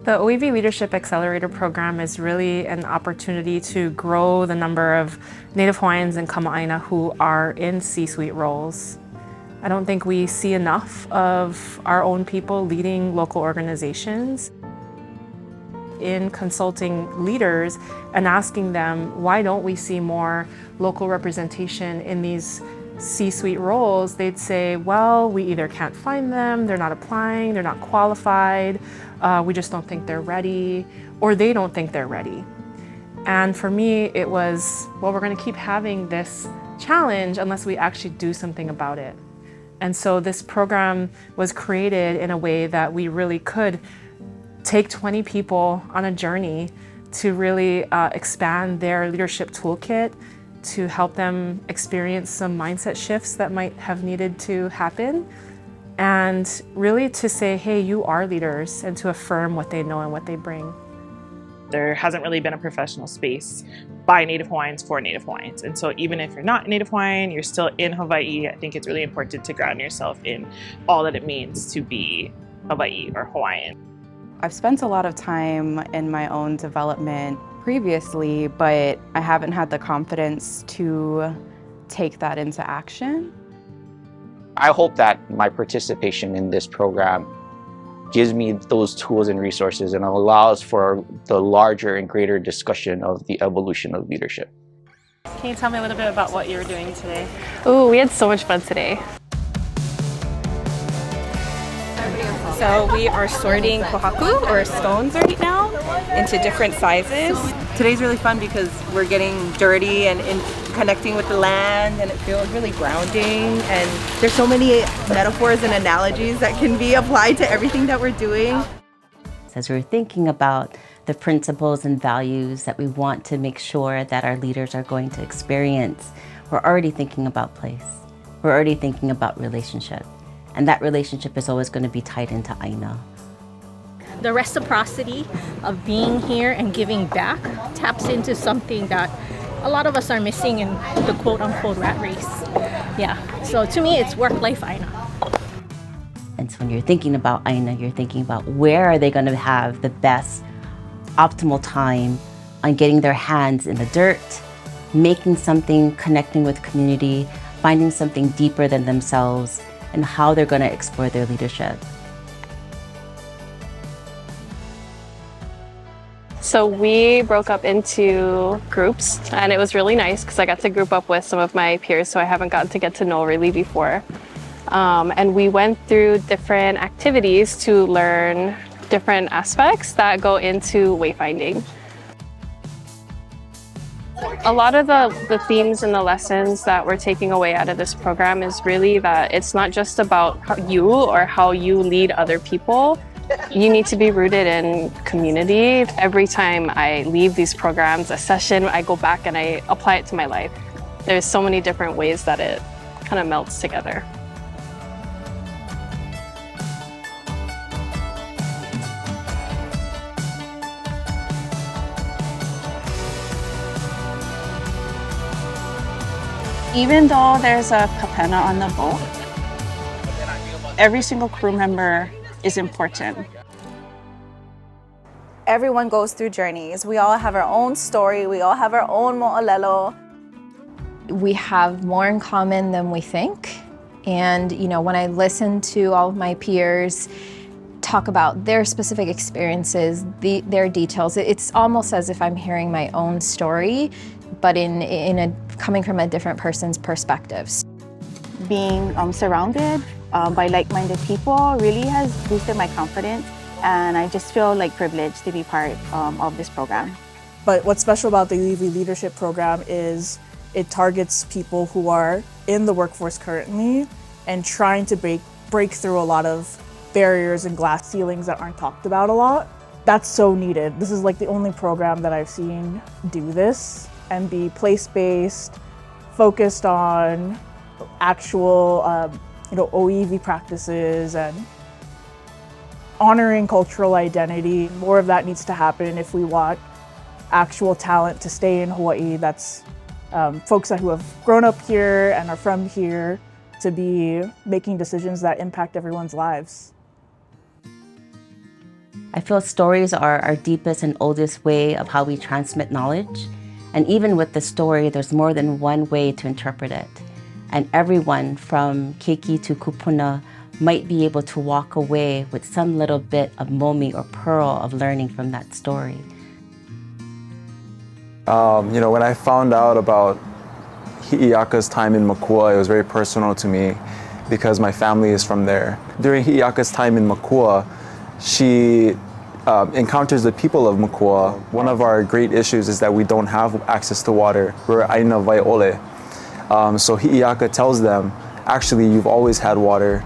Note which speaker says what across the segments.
Speaker 1: The ʻŌiwi Leadership Accelerator program is really an opportunity to grow the number of Native Hawaiians and Kama'aina who are in C-suite roles. I don't think we see enough of our own people leading local organizations. In consulting leaders and asking them, why don't we see more local representation in these C-suite roles, they'd say, well, we either can't find them, they're not applying, they're not qualified, we just don't think they're ready, or they don't think they're ready. And for me, it was, well, we're going to keep having this challenge unless we actually do something about it. And so this program was created in a way that we really could take 20 people on a journey to really expand their leadership toolkit, to help them experience some mindset shifts that might have needed to happen, and really to say, hey, you are leaders, and to affirm what they know and what they bring.
Speaker 2: There hasn't really been a professional space by Native Hawaiians for Native Hawaiians. And so even if you're not a Native Hawaiian, you're still in Hawaii, I think it's really important to ground yourself in all that it means to be Hawaii or Hawaiian.
Speaker 3: I've spent a lot of time in my own development previously, but I haven't had the confidence to take that into action.
Speaker 4: I hope that my participation in this program gives me those tools and resources and allows for the larger and greater discussion of the evolution of leadership.
Speaker 1: Can you tell me a little bit about what you were doing today?
Speaker 5: Ooh, we had so much fun today.
Speaker 6: So we are sorting kohaku, or stones, right now into different sizes.
Speaker 7: Today's really fun because we're getting dirty and connecting with the land, and it feels really grounding, and there's so many metaphors and analogies that can be applied to everything that we're doing.
Speaker 8: As we're thinking about the principles and values that we want to make sure that our leaders are going to experience, we're already thinking about place. We're already thinking about relationship. And that relationship is always going to be tied into aina.
Speaker 9: The reciprocity of being here and giving back taps into something that a lot of us are missing in the quote-unquote rat race. Yeah, so to me, it's work-life aina.
Speaker 8: And so when you're thinking about aina, you're thinking about where are they going to have the best optimal time on getting their hands in the dirt, making something, connecting with community, finding something deeper than themselves, and how they're going to explore their leadership.
Speaker 5: So we broke up into groups, and it was really nice because I got to group up with some of my peers who I haven't gotten to get to know really before. And we went through different activities to learn different aspects that go into wayfinding. A lot of the themes and the lessons that we're taking away out of this program is really that it's not just about you or how you lead other people. You need to be rooted in community. Every time I leave these programs, a session, I go back and I apply it to my life. There's so many different ways that it kind of melts together.
Speaker 6: Even though there's a kapena on the boat, every single crew member is important.
Speaker 10: Everyone goes through journeys. We all have our own story. We all have our own mo'olelo.
Speaker 11: We have more in common than we think. And you know, when I listen to all of my peers talk about their specific experiences, their details, it's almost as if I'm hearing my own story, but coming from a different person's perspectives.
Speaker 6: Being surrounded by like-minded people really has boosted my confidence, and I just feel like privileged to be part of this program.
Speaker 12: But what's special about the ʻŌiwi Leadership Program is it targets people who are in the workforce currently and trying to break through a lot of barriers and glass ceilings that aren't talked about a lot. That's so needed. This is like the only program that I've seen do this and be place-based, focused on actual ʻŌiwi practices and honoring cultural identity. More of that needs to happen if we want actual talent to stay in Hawaii. That's folks who have grown up here and are from here to be making decisions that impact everyone's lives.
Speaker 8: I feel stories are our deepest and oldest way of how we transmit knowledge. And even with the story, there's more than one way to interpret it. And everyone from keiki to kupuna might be able to walk away with some little bit of momi or pearl of learning from that story.
Speaker 13: You know, when I found out about Hi'iaka's time in Makua, it was very personal to me because my family is from there. During Hi'iaka's time in Makua, she encounters the people of Makua. One of our great issues is that we don't have access to water. We're aina vaiole. So Hi'iaka tells them, actually, you've always had water.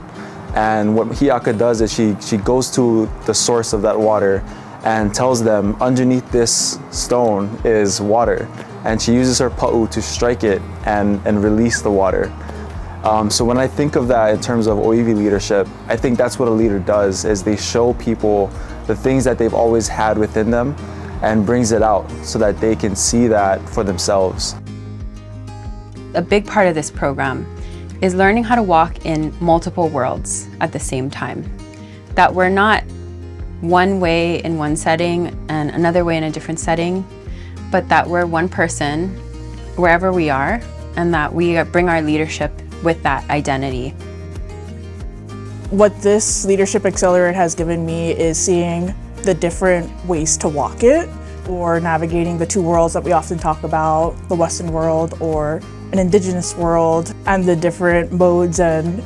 Speaker 13: And what Hi'iaka does is she goes to the source of that water and tells them underneath this stone is water. And she uses her pa'u to strike it and release the water. So when I think of that in terms of ʻŌiwi leadership, I think that's what a leader does, is they show people the things that they've always had within them and brings it out so that they can see that for themselves.
Speaker 14: A big part of this program is learning how to walk in multiple worlds at the same time. That we're not one way in one setting and another way in a different setting, but that we're one person wherever we are, and that we bring our leadership with that identity.
Speaker 12: What this Leadership Accelerator has given me is seeing the different ways to walk it, or navigating the two worlds that we often talk about, the Western world or an Indigenous world, and the different modes and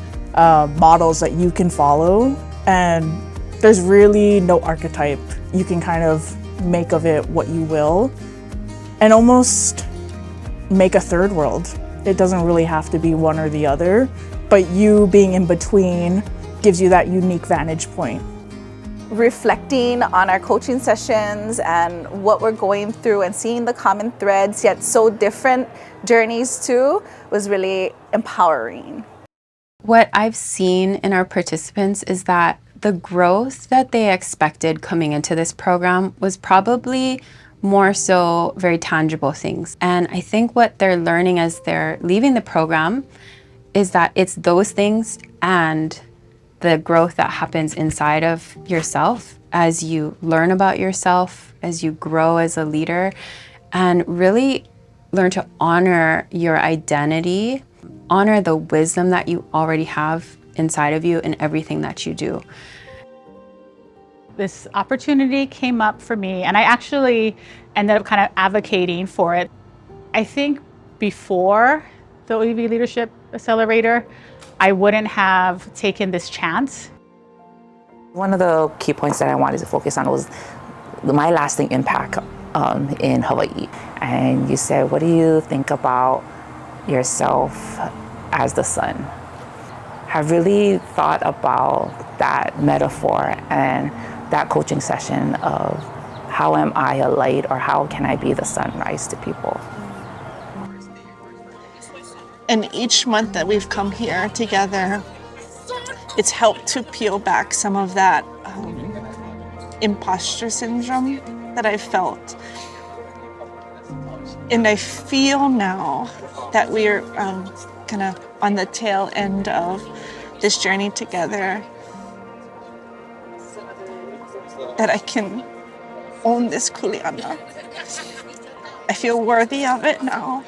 Speaker 12: models that you can follow. And there's really no archetype. You can kind of make of it what you will and almost make a third world. It doesn't really have to be one or the other, but you being in between gives you that unique vantage point.
Speaker 10: Reflecting on our coaching sessions and what we're going through and seeing the common threads, yet so different journeys too, was really empowering.
Speaker 14: What I've seen in our participants is that the growth that they expected coming into this program was probably more so very tangible things. And I think what they're learning as they're leaving the program is that it's those things and the growth that happens inside of yourself as you learn about yourself, as you grow as a leader, and really learn to honor your identity, honor the wisdom that you already have inside of you in everything that you do.
Speaker 15: This opportunity came up for me, and I actually ended up kind of advocating for it. I think before the ʻŌiwi Leadership Accelerator, I wouldn't have taken this chance.
Speaker 16: One of the key points that I wanted to focus on was my lasting impact in Hawaii. And you said, what do you think about yourself as the sun? I've really thought about that metaphor and that coaching session of how am I a light, or how can I be the sunrise to people?
Speaker 17: And each month that we've come here together, it's helped to peel back some of that imposter syndrome that I felt. And I feel now that we're kind of on the tail end of this journey together, that I can own this kuleana. I feel worthy of it now.